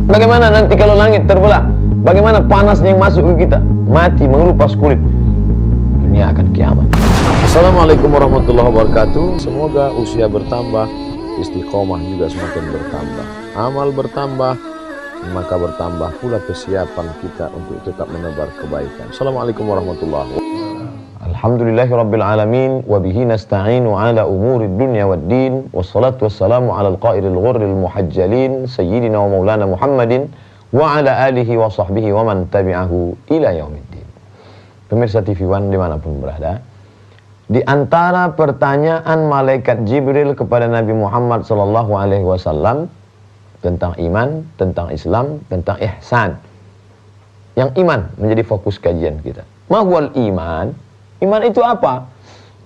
Bagaimana nanti kalau langit terbelah? Bagaimana panasnya yang masuk ke kita? Mati mengelupas kulit. Dunia akan kiamat. Assalamualaikum warahmatullahi wabarakatuh. Semoga usia bertambah, istiqomah juga semakin bertambah, amal bertambah, maka bertambah pula kesiapan kita untuk tetap menebar kebaikan. Assalamualaikum warahmatullahi wabarakatuh. Alhamdulillahi rabbil alamin wa bihi nasta'inu ala umuri dunya waddin, wassalatu wassalamu ala al-qairil ghurril muhajjalin sayyidina wa maulana Muhammadin wa ala alihi wa sahbihi wa man tabi'ahu ila yaumiddin. Pemirsa TV One dimanapun berada, di antara pertanyaan malaikat Jibril kepada Nabi Muhammad SAW tentang iman, tentang Islam, tentang ihsan, yang iman menjadi fokus kajian kita. Mahwal iman? Iman itu apa?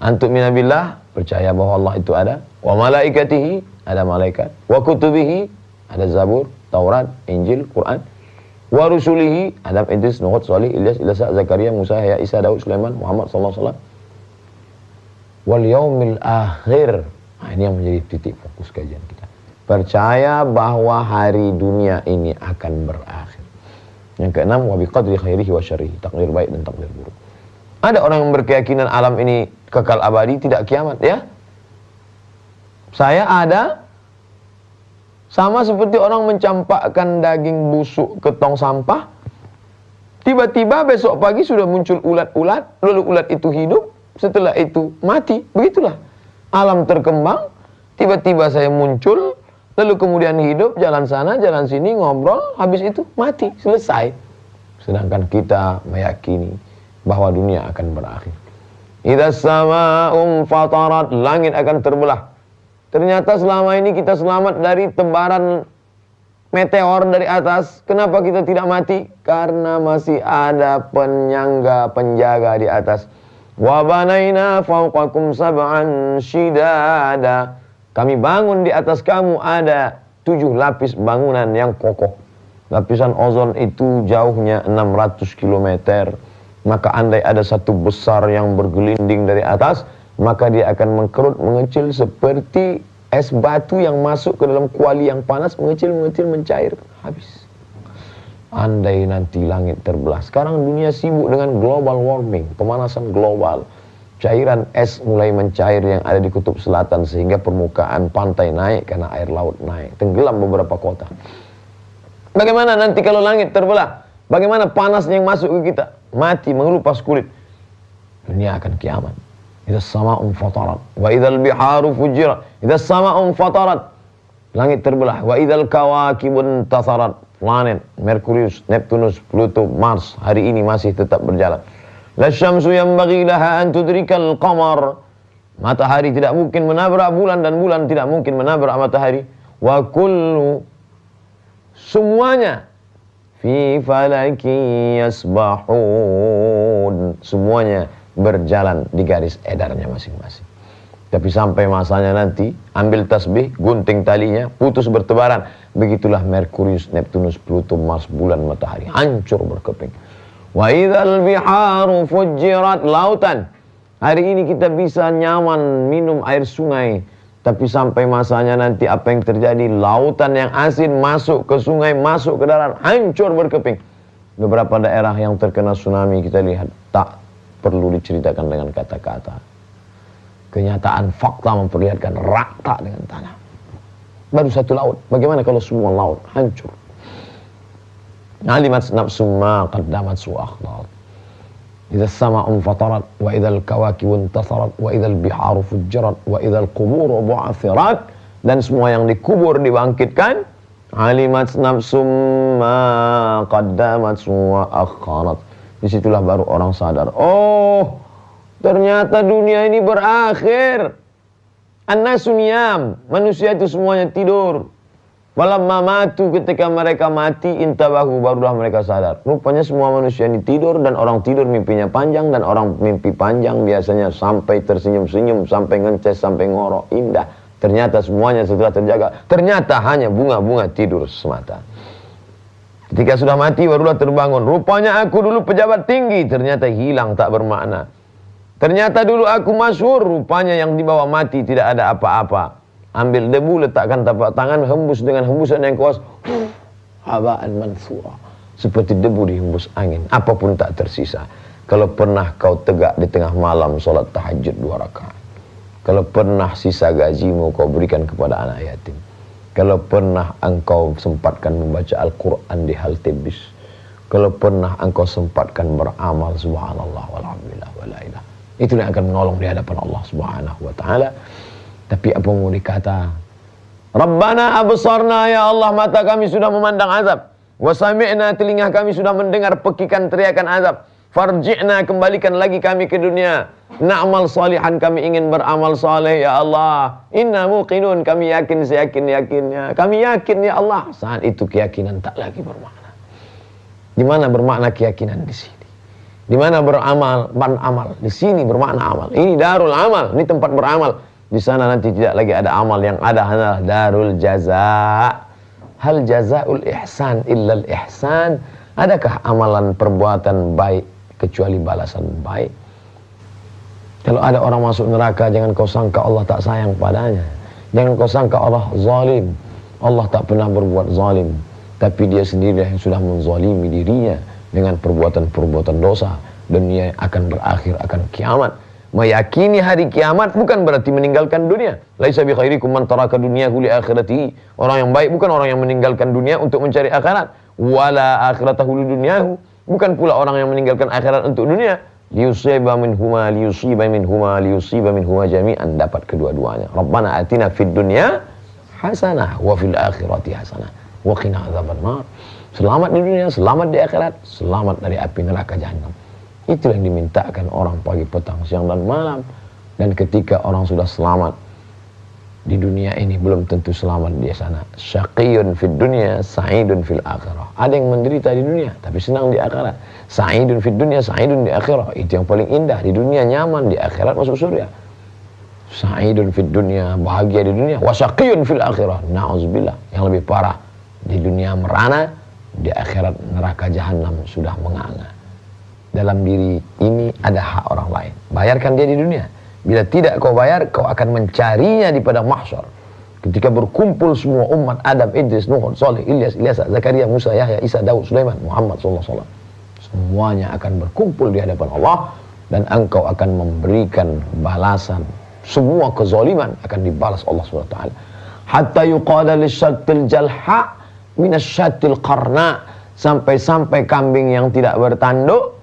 Antum minabillah, percaya bahwa Allah itu ada. Wa malaikatihi, ada malaikat. Wa kutubihi, ada Zabur, Taurat, Injil, Quran. Wa rusulihi, Adam, Idris, Nuh, Salih, Ilyas, Ilasa, Zakaria, Musa, Yahya, Isa, Daud, Sulaiman, Muhammad sallallahu alaihi wasallam. Wal yaumil akhir. Nah, ini yang menjadi titik fokus kajian kita. Percaya bahwa hari dunia ini akan berakhir. Yang keenam, wa biqadri khairihi wa syarrihi, takdir baik dan takdir buruk. Ada orang yang berkeyakinan alam ini kekal abadi, tidak kiamat, ya. Saya ada, sama seperti orang mencampakkan daging busuk ke tong sampah. Tiba-tiba besok pagi sudah muncul ulat-ulat, lalu ulat itu hidup, setelah itu mati. Begitulah alam terkembang, tiba-tiba saya muncul, lalu kemudian hidup, jalan sana, jalan sini, ngobrol, habis itu mati, selesai. Sedangkan kita meyakini bahwa dunia akan berakhir. Idzas sama'u fatarat, langit akan terbelah. Ternyata selama ini kita selamat dari tebaran meteor dari atas. Kenapa kita tidak mati? Karena masih ada penyangga, penjaga di atas. Wa banaina fawqakum sab'an shidada. Kami bangun di atas kamu ada 7 lapis bangunan yang kokoh. Lapisan ozon itu jauhnya 600 km. Maka andai ada satu besar yang bergelinding dari atas, maka dia akan mengkerut, mengecil seperti es batu yang masuk ke dalam kuali yang panas, mengecil, mencair, habis. Andai nanti langit terbelah. Sekarang dunia sibuk dengan global warming, pemanasan global. Cairan es mulai mencair yang ada di kutub selatan, sehingga permukaan pantai naik karena air laut naik. Tenggelam beberapa kota. Bagaimana nanti kalau langit terbelah? Bagaimana panasnya yang masuk ke kita? Mati mengelupas kulit. Dunia akan kiamat. Idzas sama'u fatarat wa idzal biharu fujirat. Idzas sama'u fatarat, langit terbelah. Wa idzal kawakibun tasarat, planet Merkurius, Neptunus, Pluto, Mars hari ini masih tetap berjalan. La syamsu yanbaghi laha an tudrikal qamar, matahari tidak mungkin menabrak bulan dan bulan tidak mungkin menabrak matahari. Wa kullu, semuanya fi falaki yasbahun, semuanya berjalan di garis edarnya masing-masing. Tapi sampai masanya nanti, ambil tasbih, gunting talinya, putus bertebaran. Begitulah Merkurius, Neptunus, Pluto, Mars, bulan, matahari hancur berkeping. Wa idzal biharu fujirat, lautan. Hari ini kita bisa nyaman minum air sungai. Tapi sampai masanya nanti apa yang terjadi? Lautan yang asin masuk ke sungai, masuk ke darat, hancur berkeping. Beberapa daerah yang terkena tsunami kita lihat tak perlu diceritakan dengan kata-kata. Kenyataan fakta memperlihatkan rata dengan tanah. Baru satu laut. Bagaimana kalau semua laut hancur? Alimat nafsum ma qaddamat wa akhdarat. Idzas sama'u fatarat wa idzal kawakibu intasarat wa idzal biharu fujirat wa idzal quburu bu'athirat, dan semua yang dikubur dibangkitkan. Alimat nafsum ma qaddamat wa akharat. Disitulah baru orang sadar, oh ternyata dunia ini berakhir. An-nasu niyam, manusia itu semuanya tidur. Walamma matu, ketika mereka mati, intabahu, barulah mereka sadar. Rupanya semua manusia ini tidur, dan orang tidur mimpinya panjang, dan orang mimpi panjang biasanya sampai tersenyum-senyum, sampai ngences, sampai ngorok, indah. Ternyata semuanya setelah terjaga, ternyata hanya bunga-bunga tidur semata. Ketika sudah mati, barulah terbangun. Rupanya aku dulu pejabat tinggi, ternyata hilang, tak bermakna. Ternyata dulu aku masyhur, rupanya yang dibawa mati tidak ada apa-apa. Ambil debu, letakkan tapak tangan, hembus dengan hembusan yang kuat. haba'an mansura, seperti debu dihembus angin, apapun tak tersisa. Kalau pernah kau tegak di tengah malam salat tahajud 2 rakaat, kalau pernah sisa gajimu kau berikan kepada anak yatim, kalau pernah engkau sempatkan membaca Al-Quran di hal tibis, kalau pernah engkau sempatkan beramal subhanallah walhamdulillah wala ilah, itu yang akan menolong di hadapan Allah subhanahu wa ta'ala. Tapi apa mau dikata? Rabbana absarna, ya Allah, mata kami sudah memandang azab, wa sami'na, telinga kami sudah mendengar pekikan teriakan azab, farji'na, kembalikan lagi kami ke dunia, na'mal salihan, kami ingin beramal saleh ya Allah, inna muqinun, kami yakin seyakin-yakinnya, kami yakin ya Allah. Saat itu keyakinan tak lagi bermakna. Di mana bermakna keyakinan? Di sini. Di mana beramal, amal di sini bermakna amal. Ini darul amal, ini tempat beramal. Di sana nanti tidak lagi ada amal, yang ada hanyalah darul jaza. Hal jazaul ihsan illal ihsan. Adakah amalan perbuatan baik kecuali balasan baik? Kalau ada orang masuk neraka, jangan kau sangka Allah tak sayang padanya. Jangan kau sangka Allah zalim. Allah tak pernah berbuat zalim, tapi dia sendiri yang sudah menzalimi dirinya dengan perbuatan-perbuatan dosa, dan dia akan berakhir akan kiamat. Meyakini hari kiamat bukan berarti meninggalkan dunia. Laisa bi khairikum man taraka dunyahu li akhiratihi. Orang yang baik bukan orang yang meninggalkan dunia untuk mencari akhirat. Wala akhiratahu li dunyahu. Bukan pula orang yang meninggalkan akhirat untuk dunia. Liyusiba minhuma jami'an, dapat kedua-duanya. Rabbana atina fid dunya hasanah wa fil akhirati hasanah wa qina adzabannar. Selamat di dunia, selamat di akhirat, selamat dari api neraka jahanam. Itu yang dimintakan orang pagi, petang, siang, dan malam. Dan ketika orang sudah selamat di dunia ini, belum tentu selamat di sana. Syaqiyun fid dunya, sa'idun fil akhirah. Ada yang menderita di dunia tapi senang di akhirat. Sa'idun fid dunya, sa'idun di akhirah. Itu yang paling indah. Di dunia nyaman, di akhirat masuk surga. Sa'idun fid dunya, bahagia di dunia. Wa syaqiyun fil akhirah, na'udzubillah, yang lebih parah. Di dunia merana, di akhirat neraka jahanam sudah menganga. Dalam diri ini ada hak orang lain. Bayarkan dia di dunia. Bila tidak kau bayar, kau akan mencarinya di padang mahsyar. Ketika berkumpul semua umat Adam, Idris, Nuh, Saleh, Ilyas, Ilyasa, Zakaria, Musa, Yahya, Isa, Daud, Sulaiman, Muhammad SAW. Semuanya akan berkumpul di hadapan Allah, dan engkau akan memberikan balasan. Semua kezaliman akan dibalas Allah SWT. Hatta yuqala lisyattil jalha minasyattil qarna. Sampai-sampai kambing yang tidak bertanduk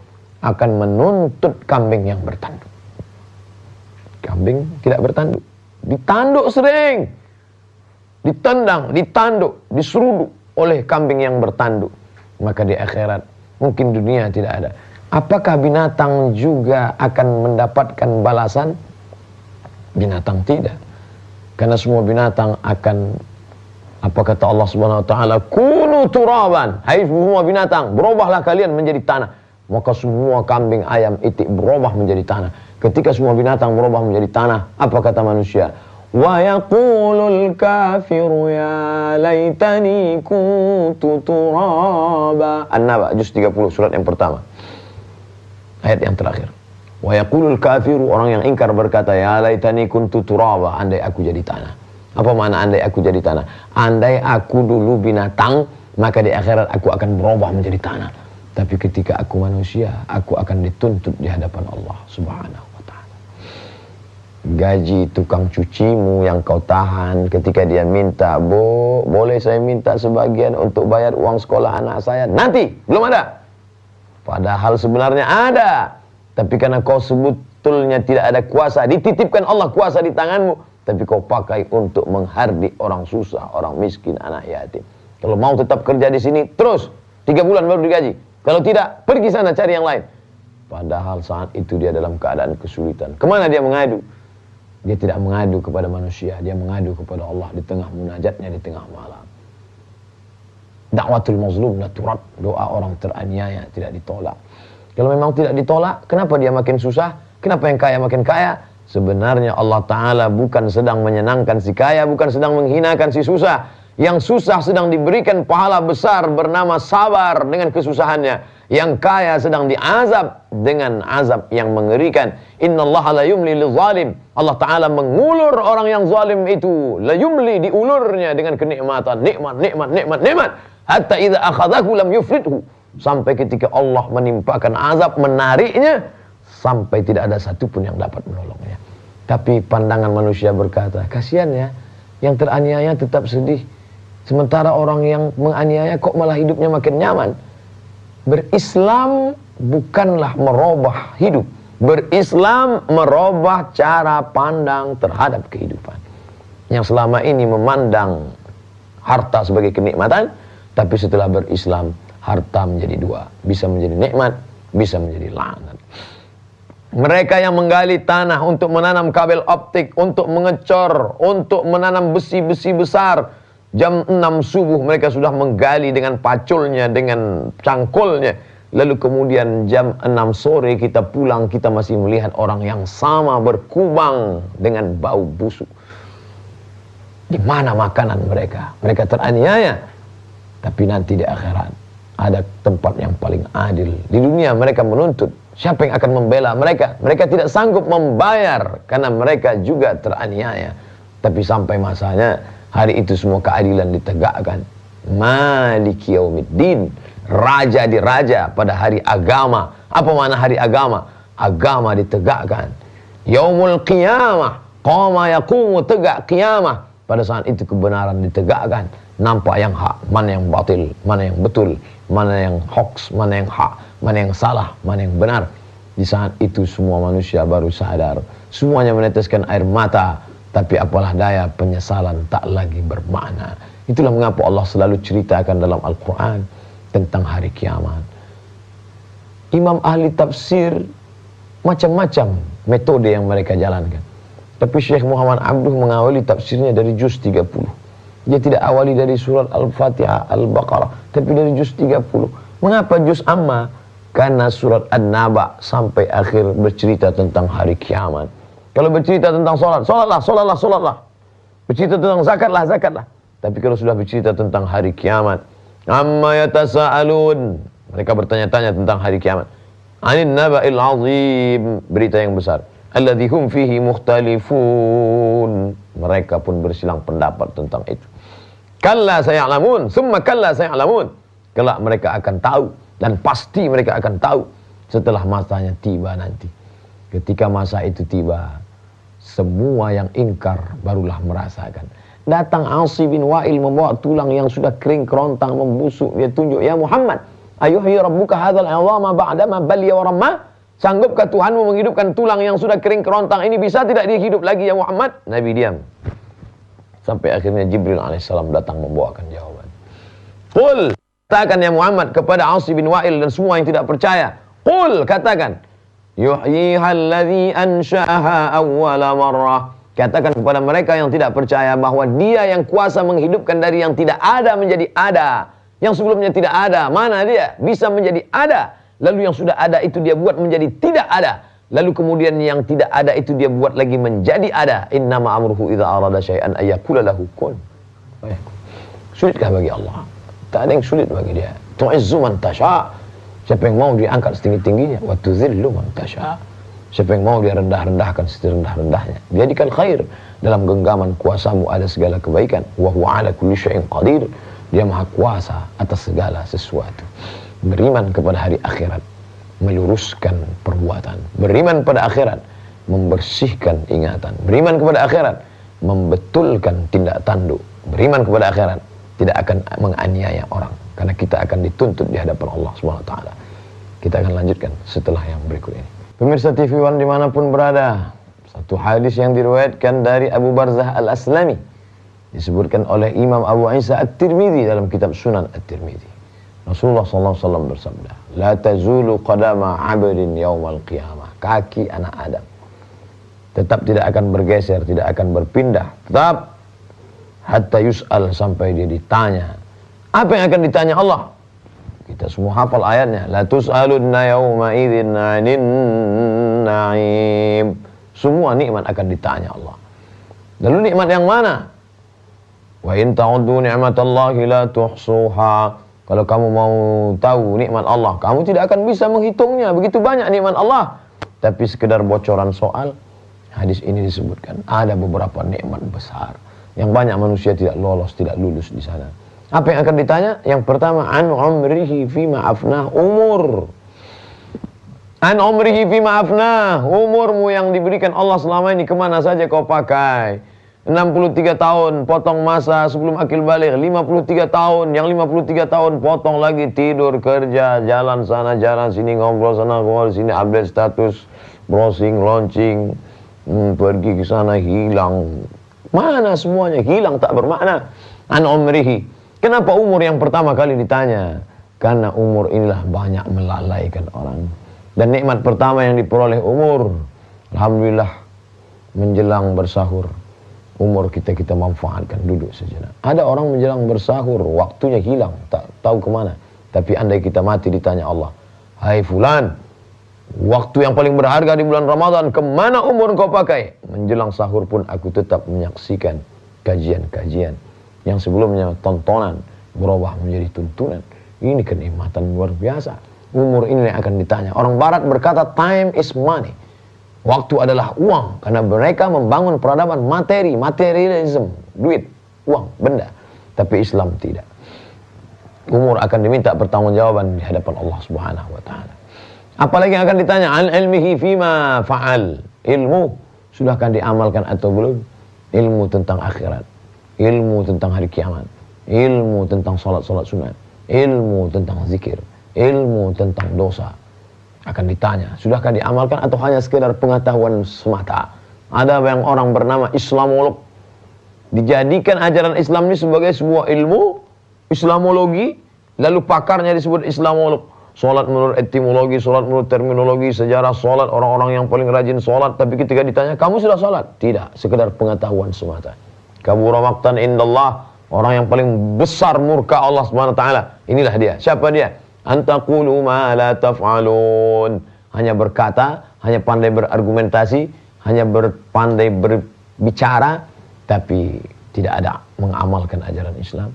akan menuntut kambing yang bertanduk. Kambing tidak bertanduk, ditanduk sering, ditendang, ditanduk, diseruduk oleh kambing yang bertanduk. Maka di akhirat, mungkin dunia tidak ada. Apakah binatang juga akan mendapatkan balasan? Binatang tidak. Karena semua binatang akan, apa kata Allah Subhanahu wa taala, kunu turaban. Hai semua binatang, berubahlah kalian menjadi tanah. Maka semua kambing, ayam, itik berubah menjadi tanah. Ketika semua binatang berubah menjadi tanah, apa kata manusia? Wa yaqulul kafiru ya laitani kuntu turaba. An-Naba juz 30 surat yang pertama, ayat yang terakhir. Wa yaqulul kafiru, orang yang ingkar berkata, ya laitani kuntu turaba, andai aku jadi tanah. Apa makna andai aku jadi tanah? Andai aku dulu binatang, maka di akhirat aku akan berubah menjadi tanah. Tapi ketika aku manusia, aku akan dituntut di hadapan Allah Subhanahu wa ta'ala. Gaji tukang cucimu yang kau tahan ketika dia minta, Bu, boleh saya minta sebagian untuk bayar uang sekolah anak saya? Nanti, belum ada. Padahal sebenarnya ada. Tapi karena kau sebetulnya tidak ada kuasa, dititipkan Allah kuasa di tanganmu, tapi kau pakai untuk menghardik orang susah, orang miskin, anak yatim. Kalau mau tetap kerja di sini, terus 3 bulan baru digaji. Kalau tidak, pergi sana cari yang lain. Padahal saat itu dia dalam keadaan kesulitan. Kemana dia mengadu? Dia tidak mengadu kepada manusia, dia mengadu kepada Allah di tengah munajatnya, di tengah malam. Da'watul mazlum la turad, doa orang teraniaya tidak ditolak. Kalau memang tidak ditolak, kenapa dia makin susah? Kenapa yang kaya makin kaya? Sebenarnya Allah Ta'ala bukan sedang menyenangkan si kaya, bukan sedang menghinakan si susah. Yang susah sedang diberikan pahala besar bernama sabar dengan kesusahannya. Yang kaya sedang diazab dengan azab yang mengerikan. Innallaha la yumli lizalim. Allah Ta'ala mengulur orang yang zalim itu. La yumli, diulurnya dengan kenikmatan. Nikmat, nikmat, nikmat, nikmat. Hatta idza akhadhahu lam yuflithu. Sampai ketika Allah menimpakan azab, menariknya, sampai tidak ada satupun yang dapat menolongnya. Tapi pandangan manusia berkata, kasihan ya, yang teraniaya tetap sedih. Sementara orang yang menganiaya kok malah hidupnya makin nyaman. Berislam bukanlah merubah hidup. Berislam merubah cara pandang terhadap kehidupan. Yang selama ini memandang harta sebagai kenikmatan, tapi setelah berislam, harta menjadi dua. Bisa menjadi nikmat, bisa menjadi laknat. Mereka yang menggali tanah untuk menanam kabel optik, untuk mengecor, untuk menanam besi-besi besar. Jam 6 subuh mereka sudah menggali dengan paculnya, dengan cangkulnya. Lalu kemudian jam 6 sore kita pulang, kita masih melihat orang yang sama berkubang dengan bau busuk. Di mana makanan mereka? Mereka teraniaya. Tapi nanti di akhirat ada tempat yang paling adil. Di dunia mereka menuntut. Siapa yang akan membela mereka? Mereka tidak sanggup membayar karena mereka juga teraniaya. Tapi sampai masanya, hari itu semua keadilan ditegakkan. Maliki yaumiddin. Raja di raja pada hari agama. Apa makna hari agama? Agama ditegakkan. Yaumul qiyamah. Qama yaqumu, tegak qiyamah. Pada saat itu kebenaran ditegakkan. Nampak yang hak, mana yang batil, mana yang betul, mana yang hoax, mana yang hak, mana yang salah, mana yang benar. Di saat itu semua manusia baru sadar. Semuanya meneteskan air mata. Tapi apalah daya, penyesalan tak lagi bermakna. Itulah mengapa Allah selalu ceritakan dalam Al-Quran tentang hari kiamat. Imam ahli tafsir macam-macam metode yang mereka jalankan. Tapi Syekh Muhammad Abduh mengawali tafsirnya dari juz 30. Dia tidak awali dari surat Al-Fatihah, Al-Baqarah, tapi dari juz 30. Mengapa juz amma? Karena surat An-Naba sampai akhir bercerita tentang hari kiamat. Kalau bercerita tentang sholat, sholatlah. Bercerita tentang zakatlah, zakatlah. Tapi kalau sudah bercerita tentang hari kiamat, amma yatasa'alun, mereka bertanya-tanya tentang hari kiamat. Anin naba'il azim, berita yang besar. Alladzi hum fihi mukhtalifun, mereka pun bersilang pendapat tentang itu. Kalla saya'lamun, summa kalla saya'lamun. Kelak mereka akan tahu, dan pasti mereka akan tahu setelah masanya tiba nanti. Ketika masa itu tiba, semua yang ingkar barulah merasakan. Datang Asi bin Wa'il membawa tulang yang sudah kering kerontang membusuk. Dia tunjuk, ya Muhammad, ayuhyi rabbuka hadzal 'idhama ba'dama baliya wa ramma? Sanggupkah Tuhanmu menghidupkan tulang yang sudah kering kerontang ini? Bisa tidak dia hidup lagi ya Muhammad? Nabi diam. Sampai akhirnya Jibril alaihissalam datang membawakan jawaban. Qul, katakan ya Muhammad kepada Asi bin Wa'il dan semua yang tidak percaya. Qul, katakan, yuhyiha alladhi ansha'aha awwala marrah. Katakan kepada mereka yang tidak percaya bahwa dia yang kuasa menghidupkan dari yang tidak ada menjadi ada. Yang sebelumnya tidak ada, mana dia? Bisa menjadi ada. Lalu yang sudah ada itu dia buat menjadi tidak ada. Lalu kemudian yang tidak ada itu dia buat lagi menjadi ada. Innama amruhu idza arada syai'an ayyakula lahu kun. Sulitkah bagi Allah? Tak ada yang sulit bagi dia. Tu'izzu man tasha'. Siapa yang mau dia angkat setinggi-tingginya, wa tuzillu man tasha'. Siapa yang mau dia rendah-rendahkan serendah-rendahnya. Jadikan khair, dalam genggaman kuasamu ada segala kebaikan. Wa huwa 'ala kulli syai'in qadir. Dia maha kuasa atas segala sesuatu. Beriman kepada hari akhirat, meluruskan perbuatan. Beriman pada akhirat, membersihkan ingatan. Beriman kepada akhirat, membetulkan tindak tanduk. Beriman kepada akhirat, tidak akan menganiaya orang. Karena kita akan dituntut di hadapan Allah SWT. Kita akan lanjutkan setelah yang berikut ini. Pemirsa TV One dimanapun berada, satu hadis yang diriwayatkan dari Abu Barzah Al-Aslami, disebutkan oleh Imam Abu Isa At-Tirmidzi dalam kitab Sunan At-Tirmidzi. Rasulullah SAW bersabda, la tazulu qadama 'abdin yaumal qiyamah. Kaki anak Adam tetap tidak akan bergeser, tidak akan berpindah, tetap hatta yus'al, sampai dia ditanya. Apa yang akan ditanya Allah? Kita semua hafal ayatnya, la tus'alunna yauma idzin 'anin na'im. Semua nikmat akan ditanya Allah. Lalu nikmat yang mana? Wa in ta'uddu ni'matallahi la tuhsuha. Kalau kamu mau tahu nikmat Allah, kamu tidak akan bisa menghitungnya. Begitu banyak nikmat Allah. Tapi sekedar bocoran soal, hadis ini disebutkan ada beberapa nikmat besar yang banyak manusia tidak lolos, tidak lulus di sana. Apa yang akan ditanya? Yang pertama, an umrihi fima afnah, umur. An umrihi fima afnah, umurmu yang diberikan Allah selama ini kemana saja kau pakai? 63 tahun potong masa sebelum akil balik, 53 tahun, yang 53 tahun potong lagi tidur, kerja, jalan sana jalan sini, ngobrol sana ngobrol sini, update status, browsing, launching, pergi ke sana, hilang. Mana semuanya? Hilang, tak bermakna. An umrihi. Kenapa umur yang pertama kali ditanya? Karena umur inilah banyak melalaikan orang. Dan nikmat pertama yang diperoleh umur, alhamdulillah, menjelang bersahur, umur kita manfaatkan, duduk sejenak. Ada orang menjelang bersahur, waktunya hilang, tak tahu kemana. Tapi andai kita mati ditanya Allah, hai fulan, waktu yang paling berharga di bulan Ramadan, kemana umur kau pakai? Menjelang sahur pun aku tetap menyaksikan kajian-kajian yang sebelumnya tontonan berubah menjadi tuntunan. Ini kenikmatan luar biasa. Umur ini yang akan ditanya. Orang barat berkata time is money. Waktu adalah uang, karena mereka membangun peradaban materi, materialism, duit, uang, benda. Tapi Islam tidak. Umur akan diminta pertanggungjawaban di hadapan Allah Subhanahu wa taala. Apalagi yang akan ditanya, an ilmihi fima fa'al. Ilmu sudahkah diamalkan atau belum? Ilmu tentang akhirat, ilmu tentang hari kiamat, ilmu tentang salat-salat sunat, ilmu tentang zikir, ilmu tentang dosa akan ditanya. Sudahkah diamalkan atau hanya sekedar pengetahuan semata? Ada yang orang bernama Islamolog, dijadikan ajaran Islam ini sebagai sebuah ilmu Islamologi, lalu pakarnya disebut Islamolog. Solat menurut etimologi, solat menurut terminologi, sejarah solat, orang-orang yang paling rajin solat. Tapi ketika ditanya, kamu sudah solat? Tidak, sekedar pengetahuan semata. Kabura maqtan indallah, orang yang paling besar murka Allah SWT. Inilah dia. Siapa dia? Antaqulu ma la taf'alun. Hanya berkata, hanya pandai berargumentasi, hanya pandai berbicara, tapi tidak ada mengamalkan ajaran Islam.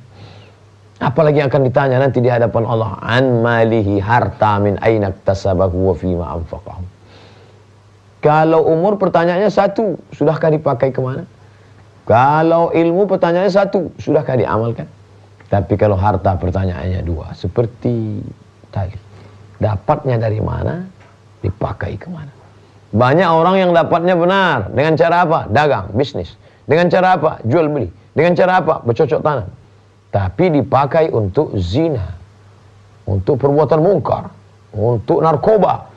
Apalagi yang akan ditanya nanti di hadapan Allah, an malihi, harta, min aina iktasabahu wa fima anfaqahu. Kalau umur pertanyaannya satu, sudahkah dipakai kemana? Kalau ilmu pertanyaannya satu, sudahkah diamalkan? Tapi kalau harta pertanyaannya dua, seperti tadi, dapatnya dari mana, dipakai kemana? Banyak orang yang dapatnya benar, dengan cara apa? Dagang, bisnis. Dengan cara apa? Jual beli. Dengan cara apa? Bercocok tanam. Tapi dipakai untuk zina, untuk perbuatan mungkar, untuk narkoba.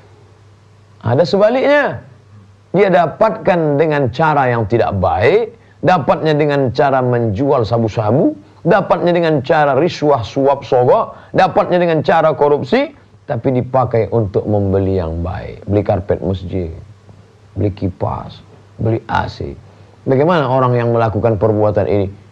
Ada sebaliknya, dia dapatkan dengan cara yang tidak baik, dapatnya dengan cara menjual sabu-sabu, dapatnya dengan cara riswah, suap, sogok, dapatnya dengan cara korupsi, tapi dipakai untuk membeli yang baik, beli karpet masjid, beli kipas, beli AC. Bagaimana orang yang melakukan perbuatan ini?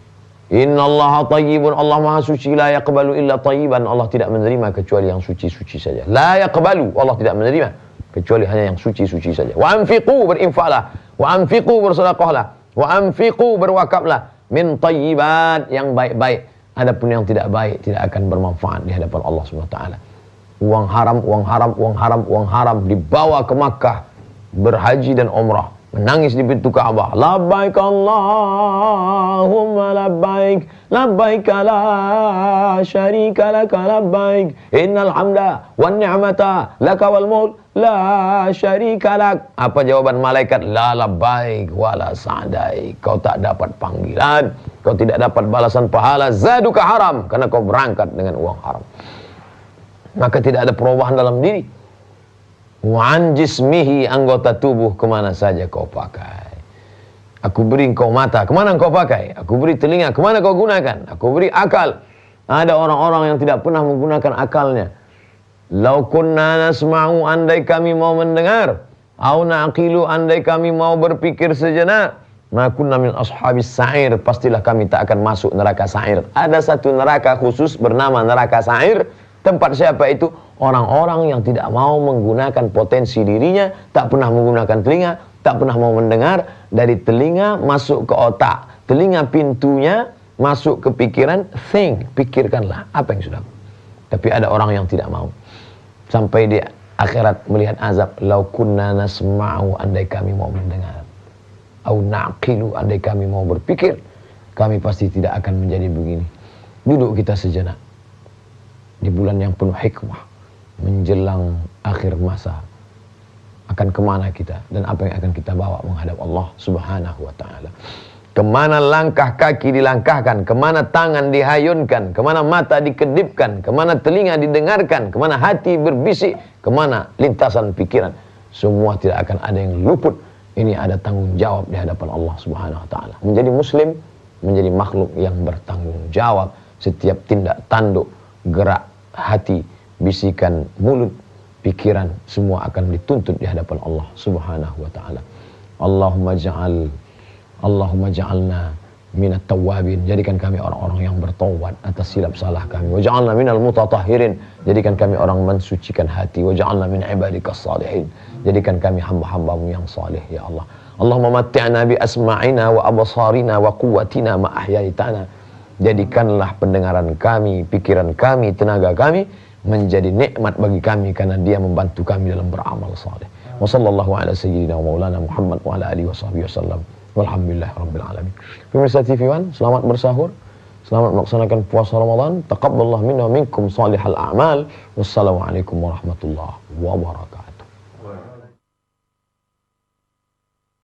Innallaha tayyibun, Allah maha suci, la yaqbalu illa tayyiban, Allah tidak menerima kecuali yang suci-suci saja. La yaqbalu, Allah tidak menerima kecuali hanya yang suci-suci saja. Wa anfiqu, berinfaklah, wa anfiqu, bersedekahlah, wa anfiqu, berwakaflah, min tayyibat, yang baik-baik. Adapun yang tidak baik tidak akan bermanfaat di hadapan Allah SWT. Uang haram, uang haram, uang haram, uang haram dibawa ke Makkah, berhaji dan umrah, menangis di pintu Ka'bah. Labbaik Allahumma labbaik, labbaik la syarika laka labbaik, innal hamda wan ni'mata laka wal mulk la syarika lak. Apa jawaban malaikat? La labbaik wa la sa'daik. Kau tak dapat panggilan, kau tidak dapat balasan pahala, zaduka haram, karena kau berangkat dengan uang haram. Maka tidak ada perubahan dalam diri. Wa'an jismihi, anggota tubuh kemana saja kau pakai. Aku beri engkau mata, kemana engkau pakai? Aku beri telinga, kemana kau gunakan? Aku beri akal. Ada orang-orang yang tidak pernah menggunakan akalnya. Lau kunna nasma'u, andai kami mau mendengar, au na'qilu, andai kami mau berpikir sejenak, ma kunna min ashabis sa'ir, pastilah kami tak akan masuk neraka sa'ir. Ada satu neraka khusus bernama neraka sa'ir. Tempat siapa itu? Orang-orang yang tidak mau menggunakan potensi dirinya, tak pernah menggunakan telinga, tak pernah mau mendengar. Dari telinga masuk ke otak, telinga pintunya masuk ke pikiran, think, pikirkanlah apa yang sudah. Tapi ada orang yang tidak mau. Sampai di akhirat melihat azab. Lau kunna nasma'u, andai kami mau mendengar, au naqilu, andai kami mau berpikir, kami pasti tidak akan menjadi begini. Duduk kita sejenak di bulan yang penuh hikmah, menjelang akhir masa. Akan kemana kita dan apa yang akan kita bawa menghadap Allah Subhanahu wa ta'ala. Kemana langkah kaki dilangkahkan, kemana tangan dihayunkan, kemana mata dikedipkan, kemana telinga didengarkan, kemana hati berbisik, kemana lintasan pikiran. Semua tidak akan ada yang luput. Ini ada tanggung jawab di hadapan Allah Subhanahu wa ta'ala. Menjadi muslim, menjadi makhluk yang bertanggung jawab. Setiap tindak tanduk, gerak hati, bisikan mulut, pikiran, semua akan dituntut di hadapan Allah Subhanahu wa ta'ala. Allahumma ja'alna minat tawabin. Jadikan kami orang-orang yang bertaubat atas silap salah kami. Wa ja'alna minal mutatahhirin. Jadikan kami orang mensucikan hati. Wa ja'alna min ibadikas salihin. Jadikan kami hamba-hambamu yang salih, ya Allah. Allahumma matti'na bi asma'ina wa absarina wa quwwatina ma ahyaitana. Jadikanlah pendengaran kami, pikiran kami, tenaga kami menjadi nikmat bagi kami karena dia membantu kami dalam beramal saleh. Wa sallallahu ala sayyidina wa maulana Muhammad wa ala alihi wa sahbihi wasallam. Walhamdulillahirabbil alamin. Pemirsa TV One, selamat bersahur. Selamat melaksanakan puasa Ramadan. Taqabbalallahu minna wa minkum salihal a'mal. Wassalamualaikum warahmatullahi wabarakatuh.